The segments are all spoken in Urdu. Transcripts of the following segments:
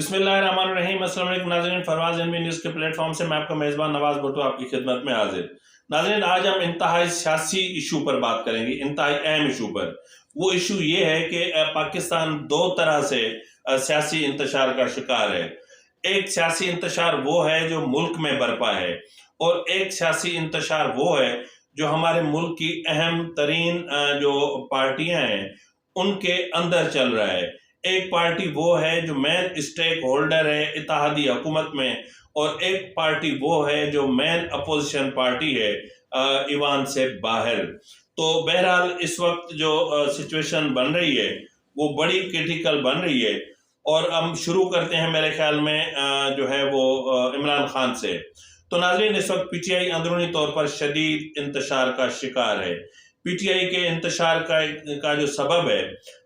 بسم اللہ الرحمن الرحیم۔ السلام علیکم ناظرین، فروز NB نیوز کے پلیٹ فارم سے میں آپ کا میزبان نواز بھٹو آپ کی خدمت میں حاضر۔ ناظرین، آج ہم انتہائی سیاسی ایشو پر بات کریں گے، انتہائی اہم ایشو پر۔ وہ ایشو یہ ہے کہ پاکستان دو طرح سے سیاسی انتشار کا شکار ہے۔ ایک سیاسی انتشار وہ ہے جو ملک میں برپا ہے، اور ایک سیاسی انتشار وہ ہے جو ہمارے ملک کی اہم ترین جو پارٹیاں ہیں ان کے اندر چل رہا ہے۔ ایک پارٹی وہ ہے جو مین اسٹیک ہولڈر ہے اتحادی حکومت میں، اور ایک پارٹی وہ ہے جو مین اپوزیشن پارٹی ہے ایوان سے باہر۔ تو بہرحال اس وقت جو سچویشن بن رہی ہے وہ بڑی کرٹیکل بن رہی ہے، اور ہم شروع کرتے ہیں میرے خیال میں جو ہے وہ عمران خان سے۔ تو ناظرین، اس وقت PTI اندرونی طور پر شدید انتشار کا شکار ہے۔ PTI کے انتشار کا جو سبب ہے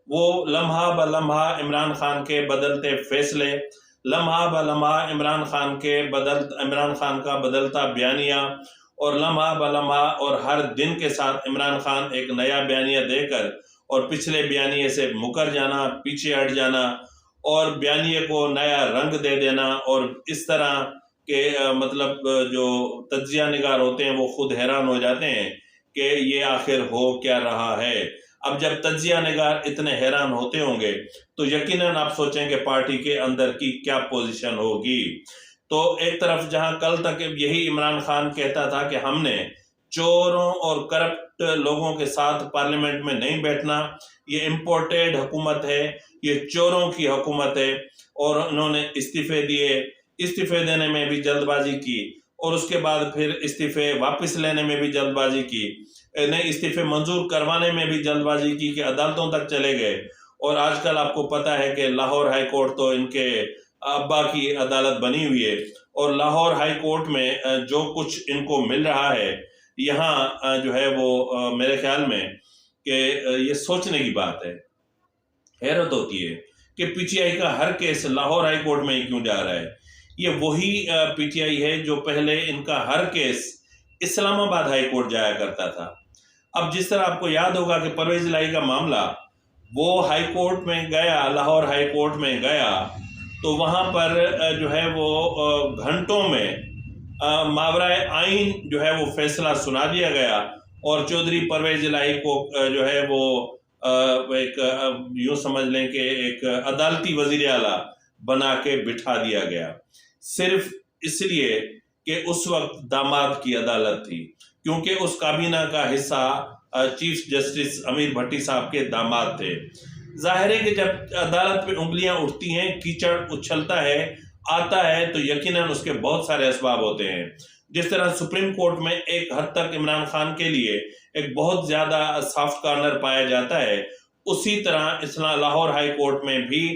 وہ لمحہ بہ لمحہ عمران خان کے بدلتے فیصلے، لمحہ بہ لمحہ عمران خان کا بدلتا بیانیہ، اور لمحہ بہ لمحہ اور ہر دن کے ساتھ عمران خان ایک نیا بیانیہ دے کر اور پچھلے بیانیے سے مکر جانا، پیچھے ہٹ جانا، اور بیانیے کو نیا رنگ دے دینا، اور اس طرح کہ مطلب جو تجزیہ نگار ہوتے ہیں وہ خود حیران ہو جاتے ہیں کہ یہ آخر ہو کیا رہا ہے۔ اب جب تجزیہ نگار اتنے حیران ہوتے ہوں گے تو یقیناً آپ سوچیں کہ پارٹی کے اندر کی کیا پوزیشن ہوگی۔ تو ایک طرف جہاں کل تک یہی عمران خان کہتا تھا کہ ہم نے چوروں اور کرپٹ لوگوں کے ساتھ پارلیمنٹ میں نہیں بیٹھنا، یہ امپورٹڈ حکومت ہے، یہ چوروں کی حکومت ہے، اور انہوں نے استعفے دینے میں بھی جلد بازی کی، اور اس کے بعد پھر استعفے واپس لینے میں بھی جلد بازی کی، نئے استعفے منظور کروانے میں بھی جلد بازی کی کہ عدالتوں تک چلے گئے۔ اور آج کل آپ کو پتہ ہے کہ لاہور ہائی کورٹ تو ان کے ابا کی عدالت بنی ہوئی ہے، اور لاہور ہائی کورٹ میں جو کچھ ان کو مل رہا ہے یہاں جو ہے وہ میرے خیال میں کہ یہ سوچنے کی بات ہے۔ حیرت ہوتی ہے کہ PTI کا ہر کیس لاہور ہائی کورٹ میں ہی کیوں جا رہا ہے۔ یہ وہی PTI ہے جو پہلے ان کا ہر کیس اسلام آباد ہائی کورٹ جایا کرتا تھا۔ اب جس طرح آپ کو یاد ہوگا کہ پرویز الہی کا معاملہ وہ ہائی کورٹ میں گیا، لاہور ہائی کورٹ میں گیا، تو وہاں پر جو ہے وہ گھنٹوں میں ماورائے آئین جو ہے وہ فیصلہ سنا دیا گیا، اور چودھری پرویز الہی کو جو ہے وہ ایک یوں سمجھ لیں کہ ایک عدالتی وزیر اعلیٰ بنا کے بٹھا دیا گیا، صرف اس لیے کہ اس وقت داماد کی عدالت تھی، کیونکہ اس کابینہ کا حصہ چیف جسٹس امیر بھٹی صاحب کے داماد تھے۔ ظاہر ہے کہ جب عدالت پہ انگلیاں اٹھتی ہیں، کیچڑ اچھلتا ہے، آتا ہے، تو یقیناً اس کے بہت سارے اسباب ہوتے ہیں۔ جس طرح سپریم کورٹ میں ایک حد تک عمران خان کے لیے ایک بہت زیادہ سافٹ کارنر پایا جاتا ہے، اسی طرح لاہور ہائی کورٹ میں بھی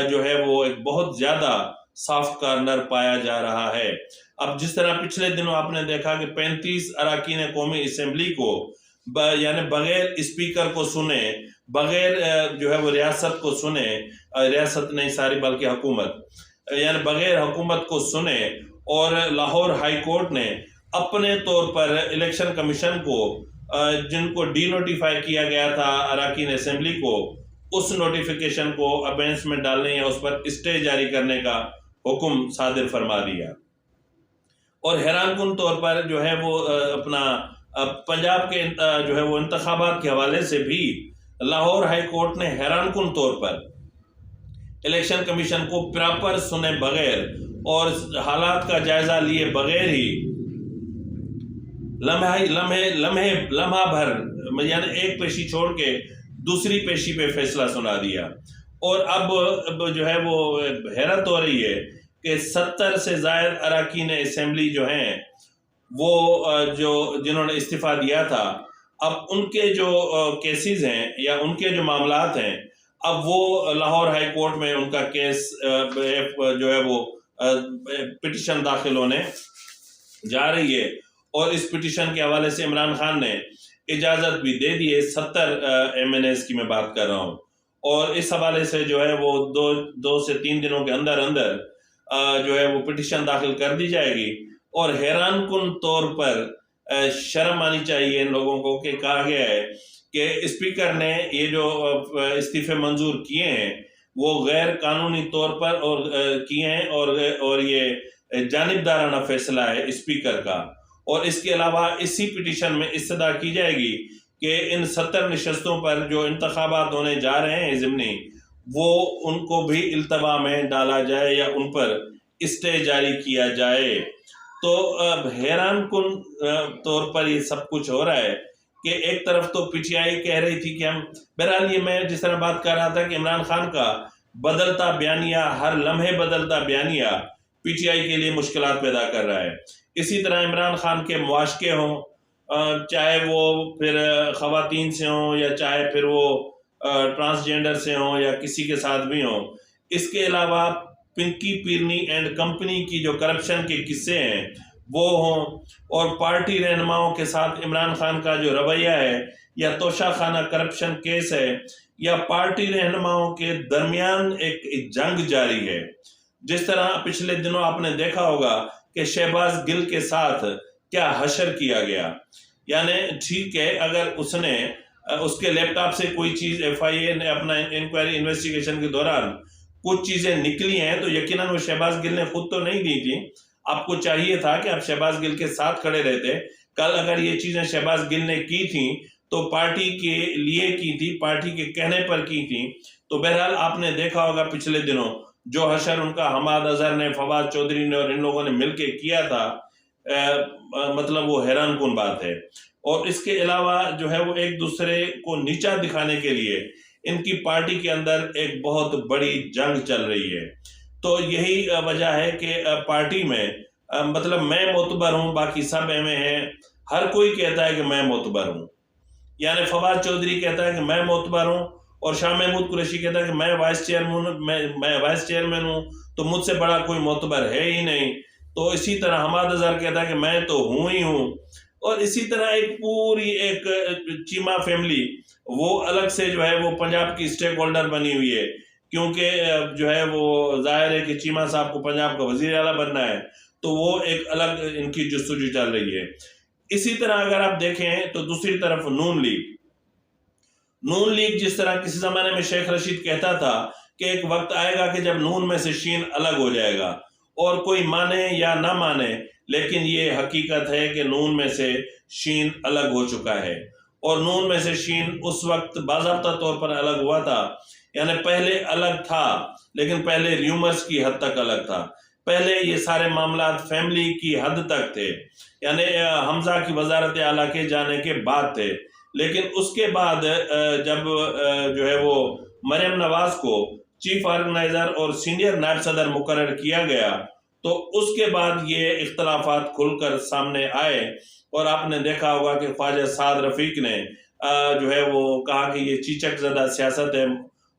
جو ہے وہ ایک بہت زیادہ سافٹ کارنر پایا جا رہا ہے۔ اب جس طرح پچھلے دنوں آپ نے دیکھا کہ 35 اراکین قومی اسمبلی کو یعنی بغیر اسپیکر کو سنے، بغیر جو ہے وہ ریاست کو سنے، ریاست نہیں ساری بلکہ حکومت، یعنی بغیر حکومت کو سنے، اور لاہور ہائی کورٹ نے اپنے طور پر الیکشن کمیشن کو جن کو ڈی نوٹیفائی کیا گیا تھا اراکین اسمبلی کو، اس نوٹیفیکیشن کو ابینس میں ڈالنے یا اس پر اسٹے جاری کرنے کا حکم صادر فرما دیا۔ اور حیران کن طور پر جو ہے وہ اپنا پنجاب کے جو ہے وہ انتخابات کے حوالے سے بھی لاہور ہائی کورٹ نے حیران کن طور پر الیکشن کمیشن کو پراپر سنے بغیر اور حالات کا جائزہ لیے بغیر ہی لمحہ بھر یعنی ایک پیشی چھوڑ کے دوسری پیشی پہ فیصلہ سنا دیا۔ اور اب جو ہے وہ حیرت ہو رہی ہے کہ 70 سے زائد اراکین اسمبلی جو ہیں وہ جنہوں نے استعفیٰ دیا تھا، اب ان کے جو کیسز ہیں یا ان کے جو معاملات ہیں، اب وہ لاہور ہائی کورٹ میں ان کا کیس جو ہے وہ پٹیشن داخل ہونے جا رہی ہے، اور اس پٹیشن کے حوالے سے عمران خان نے اجازت بھی دے دی ہے۔ 70 MNAs کی میں بات کر رہا ہوں، اور اس حوالے سے جو ہے وہ 2 سے 3 دنوں کے اندر جو ہے وہ پٹیشن داخل کر دی جائے گی۔ اور حیران کن طور پر شرم آنی چاہیے ان لوگوں کو کہ کہا گیا ہے کہ اسپیکر نے یہ جو استعفے منظور کیے ہیں وہ غیر قانونی طور پر اور کیے ہیں اور یہ جانبدارانہ فیصلہ ہے اسپیکر کا. اور اس کے علاوہ اسی پٹیشن میں استدعا کی جائے گی کہ ان 70 نشستوں پر جو انتخابات ہونے جا رہے ہیں ضمنی، وہ ان کو بھی التوا میں ڈالا جائے یا ان پر اسٹے جاری کیا جائے. تو حیران کن طور پر یہ سب کچھ ہو رہا ہے کہ ایک طرف تو پی ٹی آئی کہہ رہی تھی کہ ہم، بہرحال یہ میں جس طرح بات کر رہا تھا کہ عمران خان کا بدلتا بیانیہ، ہر لمحے بدلتا بیانیہ پی ٹی آئی کے لیے مشکلات پیدا کر رہا ہے. اسی طرح عمران خان کے مواشقے ہوں، چاہے وہ پھر خواتین سے ہوں یا چاہے پھر وہ ٹرانسجینڈر سے ہوں یا کسی کے ساتھ بھی ہوں. اس کے علاوہ پنکی پیرنی اینڈ کمپنی کی جو کرپشن کے قصے ہیں وہ ہوں، اور پارٹی رہنماؤں کے ساتھ عمران خان کا جو رویہ ہے، یا توشہ خانہ کرپشن کیس ہے، یا پارٹی رہنماؤں کے درمیان ایک جنگ جاری ہے. جس طرح پچھلے دنوں آپ نے دیکھا ہوگا کہ شہباز گل کے ساتھ کیا حشر کیا گیا. یعنی ٹھیک ہے، اگر اس کے لیپ ٹاپ سے کوئی چیز ایف آئی اے نے اپنا انکوائری انویسٹیگیشن کے دوران کچھ چیزیں نکلی ہیں تو یقیناً وہ شہباز گل نے خود تو نہیں دی تھی. آپ کو چاہیے تھا کہ آپ شہباز گل کے ساتھ کھڑے رہتے. کل اگر یہ چیزیں شہباز گل نے کی تھیں تو پارٹی کے لیے کی تھی، پارٹی کے کہنے پر کی تھی. تو بہرحال آپ نے دیکھا ہوگا پچھلے دنوں جو حشر ان کا حماد اظہر نے، فواد چودھری نے اور ان لوگوں نے مل کے کیا تھا، مطلب وہ حیران کن بات ہے. اور اس کے علاوہ جو ہے وہ ایک دوسرے کو نیچا دکھانے کے لیے ان کی پارٹی کے اندر ایک بہت بڑی جنگ چل رہی ہے. تو یہی وجہ ہے کہ پارٹی میں مطلب میں معتبر ہوں، باقی سب ایم اے ہیں، ہر کوئی کہتا ہے کہ میں معتبر ہوں. یعنی فواد چودھری کہتا ہے کہ میں معتبر ہوں، اور شاہ محمود قریشی کہتا ہے کہ میں وائس چیئرمین ہوں، تو مجھ سے بڑا کوئی معتبر ہے ہی نہیں. تو اسی طرح حماد اظہر کہتا ہے کہ میں تو ہوں ہی ہوں. اور اسی طرح ایک پوری ایک چیمہ فیملی وہ الگ سے جو ہے وہ پنجاب کی اسٹیک ہولڈر بنی ہوئی ہے، کیونکہ جو ہے وہ ظاہر ہے کہ چیمہ صاحب کو پنجاب کا وزیر اعلیٰ بننا ہے، تو وہ ایک الگ ان کی جستجو چل رہی ہے. اسی طرح اگر آپ دیکھیں تو دوسری طرف نون لیگ جس طرح کسی زمانے میں شیخ رشید کہتا تھا کہ ایک وقت آئے گا کہ جب نون میں سے شین الگ ہو جائے گا، اور کوئی مانے یا نہ مانے لیکن یہ حقیقت ہے کہ نون میں سے شین الگ ہو چکا ہے. اور نون میں سے شین اس وقت باضابطہ طور پر الگ ہوا تھا، یعنی پہلے الگ تھا لیکن پہلے ریومرز کی حد تک الگ تھا. پہلے یہ سارے معاملات فیملی کی حد تک تھے، یعنی حمزہ کی وزارت اعلیٰ کے جانے کے بعد تھے. لیکن اس کے بعد جب جو ہے وہ مریم نواز کو چیف آرگنائزر اور سینئر نائب صدر مقرر کیا گیا تو اس کے بعد یہ اختلافات کھل کر سامنے آئے. اور آپ نے دیکھا ہوگا کہ خواجہ سعد رفیق نے جو ہے وہ کہا کہ یہ چیچک زدہ سیاست ہے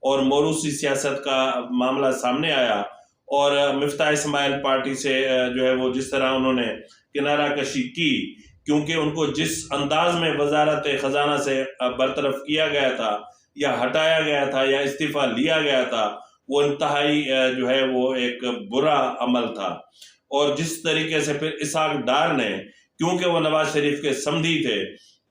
اور موروثی سیاست کا معاملہ سامنے آیا. اور مفتاح اسماعیل پارٹی سے جو ہے وہ جس طرح انہوں نے کنارہ کشی کی، کیونکہ ان کو جس انداز میں وزارت خزانہ سے برطرف کیا گیا تھا یا ہٹایا گیا تھا یا استعفیٰ لیا گیا تھا، وہ انتہائی جو ہے وہ ایک برا عمل تھا. اور جس طریقے سے پھر اسحاق ڈار نے، کیونکہ وہ نواز شریف کے سمدھی تھے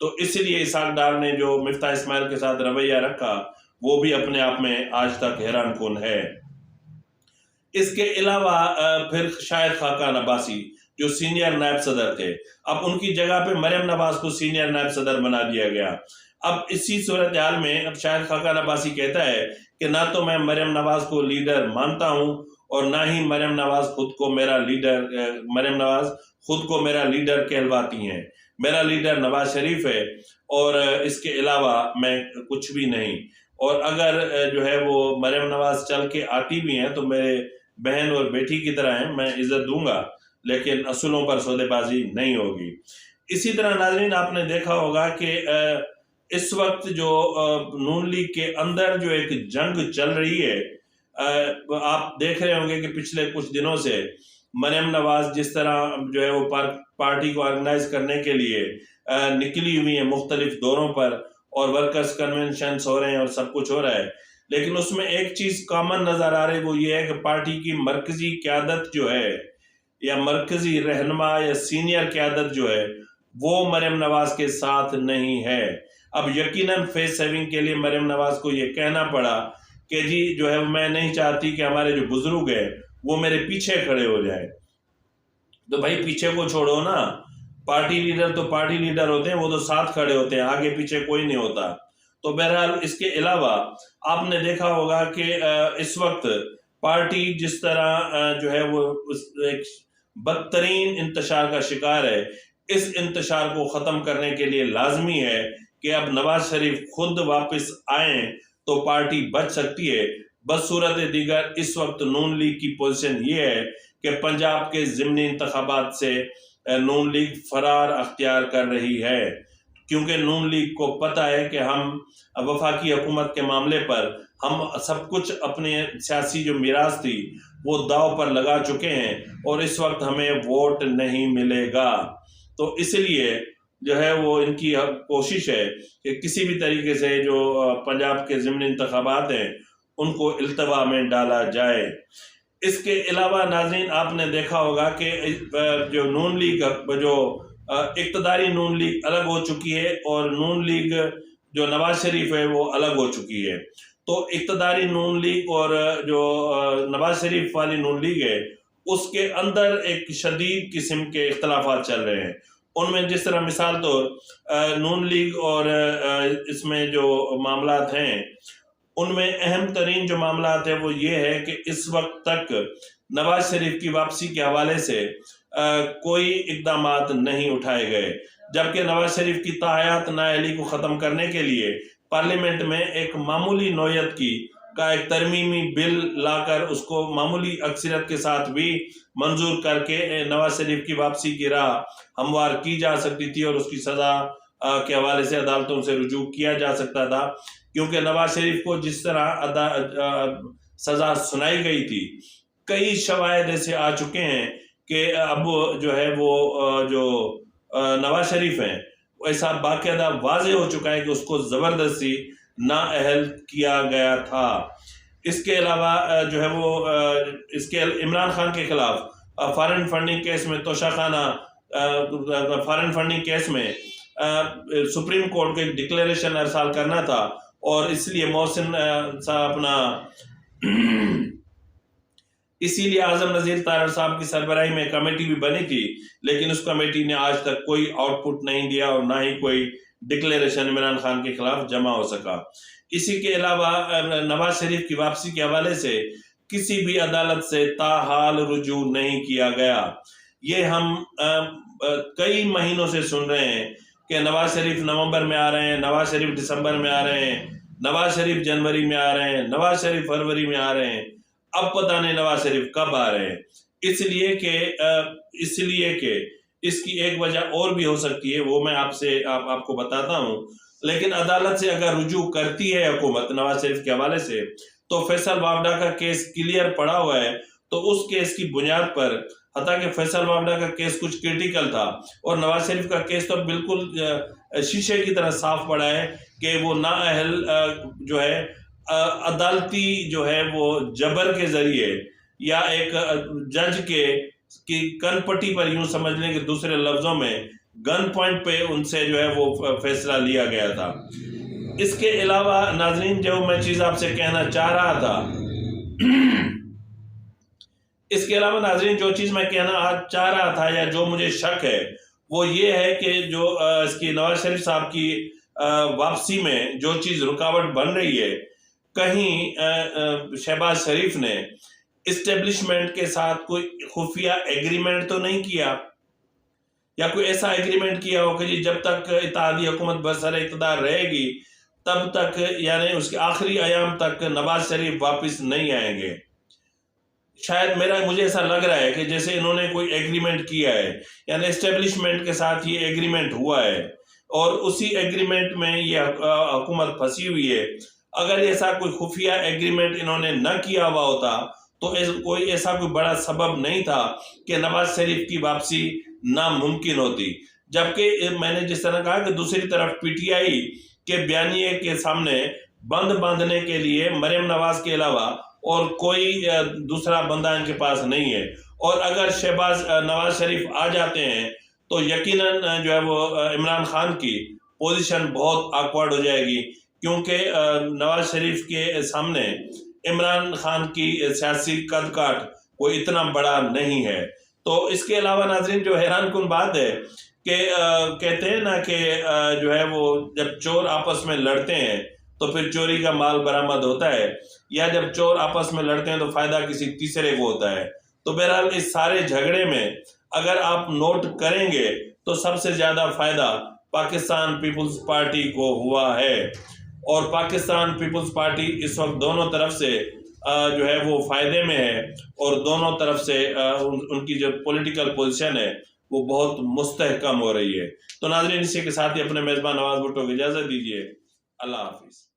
تو اس لیے اسحاق ڈار نے جو مفتاح اسماعیل کے ساتھ رویہ رکھا وہ بھی اپنے آپ میں آج تک حیران کن ہے. اس کے علاوہ پھر شاہد خاقان عباسی جو سینئر نائب صدر تھے، اب ان کی جگہ پہ مریم نواز کو سینئر نائب صدر بنا دیا گیا. اب اسی صورتحال میں اب شاہد خاقان عباسی کہتا ہے کہ نہ تو میں مریم نواز کو لیڈر مانتا ہوں اور نہ ہی مریم نواز خود کو میرا لیڈر کہلواتی ہیں. میرا لیڈر نواز شریف ہے اور اس کے علاوہ میں کچھ بھی نہیں. اور اگر جو ہے وہ مریم نواز چل کے آتی بھی ہیں تو میرے بہن اور بیٹی کی طرح ہیں، میں عزت دوں گا لیکن اصولوں پر سودے بازی نہیں ہوگی. اسی طرح ناظرین آپ نے دیکھا ہوگا کہ اس وقت جو نون لیگ کے اندر جو ایک جنگ چل رہی ہے، آپ دیکھ رہے ہوں گے کہ پچھلے کچھ دنوں سے مریم نواز جس طرح جو ہے وہ پارٹی کو آرگنائز کرنے کے لیے نکلی ہوئی ہیں مختلف دوروں پر، اور ورکرز کنونشنز ہو رہے ہیں اور سب کچھ ہو رہا ہے، لیکن اس میں ایک چیز کامن نظر آ رہی وہ یہ ہے کہ پارٹی کی مرکزی قیادت جو ہے یا مرکزی رہنما یا سینئر قیادت جو ہے وہ مریم نواز کے ساتھ نہیں ہے. اب یقیناً فیس سیونگ کے لیے مریم نواز کو یہ کہنا پڑا کہ جی جو ہے میں نہیں چاہتی کہ ہمارے جو بزرگ ہیں وہ میرے پیچھے کھڑے ہو جائیں. تو بھائی پیچھے کو چھوڑو نا، پارٹی لیڈر تو پارٹی لیڈر ہوتے ہیں، وہ تو ساتھ کھڑے ہوتے ہیں، آگے پیچھے کوئی نہیں ہوتا. تو بہرحال اس کے علاوہ آپ نے دیکھا ہوگا کہ اس وقت پارٹی جس طرح جو ہے وہ ایک بدترین انتشار کا شکار ہے. اس انتشار کو ختم کرنے کے لیے لازمی ہے کہ اب نواز شریف خود واپس آئیں تو پارٹی بچ سکتی ہے. بصورت دیگر اس وقت نون لیگ کی پوزیشن یہ ہے کہ پنجاب کے ضمنی انتخابات سے نون لیگ فرار اختیار کر رہی ہے، کیونکہ نون لیگ کو پتہ ہے کہ ہم وفاقی حکومت کے معاملے پر ہم سب کچھ اپنے سیاسی جو میراث تھی وہ داؤ پر لگا چکے ہیں اور اس وقت ہمیں ووٹ نہیں ملے گا. تو اس لیے جو ہے وہ ان کی کوشش ہے کہ کسی بھی طریقے سے جو پنجاب کے ضمنی انتخابات ہیں ان کو التوا میں ڈالا جائے. اس کے علاوہ ناظرین آپ نے دیکھا ہوگا کہ جو نون لیگ جو اقتداری نون لیگ الگ ہو چکی ہے اور نون لیگ جو نواز شریف ہے وہ الگ ہو چکی ہے. تو اقتداری نون لیگ اور جو نواز شریف والی نون لیگ ہے اس کے اندر ایک شدید قسم کے اختلافات چل رہے ہیں. ان میں جس طرح مثال طور نون لیگ اور اس میں جو معاملات ہیں ان میں اہم ترین جو معاملات ہیں وہ یہ ہے کہ اس وقت تک نواز شریف کی واپسی کے حوالے سے کوئی اقدامات نہیں اٹھائے گئے، جبکہ نواز شریف کی تاحیات نااہلی کو ختم کرنے کے لیے پارلیمنٹ میں ایک معمولی نوعیت کا ایک ترمیمی بل لا کر اس کو معمولی اکثریت کے ساتھ بھی منظور کر کے نواز شریف کی واپسی کی راہ ہموار کی جا سکتی تھی اور اس کی سزا کے حوالے سے عدالتوں سے رجوع کیا جا سکتا تھا. کیونکہ نواز شریف کو جس طرح سزا سنائی گئی تھی کئی شواہد ایسے آ چکے ہیں کہ اب جو ہے وہ جو نواز شریف ہیں ایسا باقاعدہ واضح ہو چکا ہے کہ اس کو زبردستی نااہل کیا گیا تھا. اس کے علاوہ جو ہے وہ اس کے عمران خان کے خلاف فارن فنڈنگ کیس میں توشہ خانہ فارن فنڈنگ کیس میں سپریم کورٹ کو ایک ڈکلیریشن ارسال کرنا تھا اور اس لیے محسن صاحب اپنا اسی لیے اعظم نذیر طاہر صاحب کی سربراہی میں کمیٹی بھی بنی تھی، لیکن اس کمیٹی نے آج تک کوئی آؤٹ پٹ نہیں دیا اور نہ ہی کوئی ڈکلیریشن عمران خان کے خلاف جمع ہو سکا. اسی کے علاوہ نواز شریف کی واپسی کے حوالے سے کسی بھی عدالت سے تاحال رجوع نہیں کیا گیا. یہ ہم کئی مہینوں سے سن رہے ہیں کہ نواز شریف نومبر میں آ رہے ہیں، نواز شریف دسمبر میں آ رہے ہیں، نواز شریف جنوری میں آ رہے ہیں، نواز شریف فروری میں آ رہے ہیں. اب پتہ نہیں نواز شریف کب آ رہے ہیں. اس لیے کہ اس کی ایک وجہ اور بھی ہو سکتی ہے، وہ میں آپ کو بتاتا ہوں. لیکن عدالت سے اگر رجوع کرتی ہے حکومت نواز شریف کے حوالے سے تو فیصل وابڈا کا کیس کلیئر پڑا ہوا ہے، تو اس کیس کی بنیاد پر حتیٰ کہ فیصل وابڈا کا کیس کچھ کرٹیکل تھا اور نواز شریف کا کیس تو بالکل شیشے کی طرح صاف پڑا ہے کہ وہ نااہل جو ہے عدالتی جو ہے وہ جبر کے ذریعے یا ایک جج کی کن پٹی پر یوں سمجھ لیں کہ دوسرے لفظوں میں گن پوائنٹ پہ ان سے جو ہے وہ فیصلہ لیا گیا تھا. اس کے علاوہ ناظرین جو میں چیز آپ سے کہنا چاہ رہا تھا اس کے علاوہ ناظرین جو چیز میں کہنا چاہ رہا تھا یا جو مجھے شک ہے وہ یہ ہے کہ جو اس کی نواز شریف صاحب کی واپسی میں جو چیز رکاوٹ بن رہی ہے، کہیں شہباز شریف نے اسٹیبلشمنٹ کے ساتھ کوئی خفیہ ایگریمنٹ تو نہیں کیا یا کوئی ایسا ایگریمنٹ کیا ہو کہ جی جب تک اتحادی حکومت برسر اقتدار رہے گی تب تک یعنی اس کے آخری ایام تک نواز شریف واپس نہیں آئیں گے. شاید مجھے ایسا لگ رہا ہے کہ جیسے انہوں نے کوئی ایگریمنٹ کیا ہے، یعنی اسٹیبلشمنٹ کے ساتھ یہ ایگریمنٹ ہوا ہے اور اسی ایگریمنٹ میں یہ حکومت پھنسی ہوئی ہے. اگر ایسا کوئی خفیہ ایگریمنٹ انہوں نے نہ کیا ہوا ہوتا تو کوئی ایسا کوئی بڑا سبب نہیں تھا کہ نواز شریف کی واپسی ناممکن ہوتی. جبکہ میں نے جس طرح کہا کہ دوسری طرف پی ٹی آئی کے بیانیے کے سامنے بند باندھنے کے لیے مریم نواز کے علاوہ اور کوئی دوسرا بندہ ان کے پاس نہیں ہے، اور اگر نواز شریف آ جاتے ہیں تو یقیناً جو ہے وہ عمران خان کی پوزیشن بہت آکورڈ ہو جائے گی کیونکہ نواز شریف کے سامنے عمران خان کی سیاسی قد کاٹ کوئی اتنا بڑا نہیں ہے۔ تو اس کے علاوہ ناظرین جو حیران کن بات ہے کہ کہتے ہیں نا کہ جو ہے وہ جب چور آپس میں لڑتے ہیں تو پھر چوری کا مال برآمد ہوتا ہے، یا جب چور آپس میں لڑتے ہیں تو فائدہ کسی تیسرے کو ہوتا ہے۔ تو بہرحال اس سارے جھگڑے میں اگر آپ نوٹ کریں گے تو سب سے زیادہ فائدہ پاکستان پیپلز پارٹی کو ہوا ہے، اور پاکستان پیپلز پارٹی اس وقت دونوں طرف سے جو ہے وہ فائدے میں ہے، اور دونوں طرف سے ان کی جو پولیٹیکل پوزیشن ہے وہ بہت مستحکم ہو رہی ہے۔ تو ناظرین اسی کے ساتھ ہی اپنے میزبان نواز بھٹو کو اجازت دیجیے۔ اللہ حافظ۔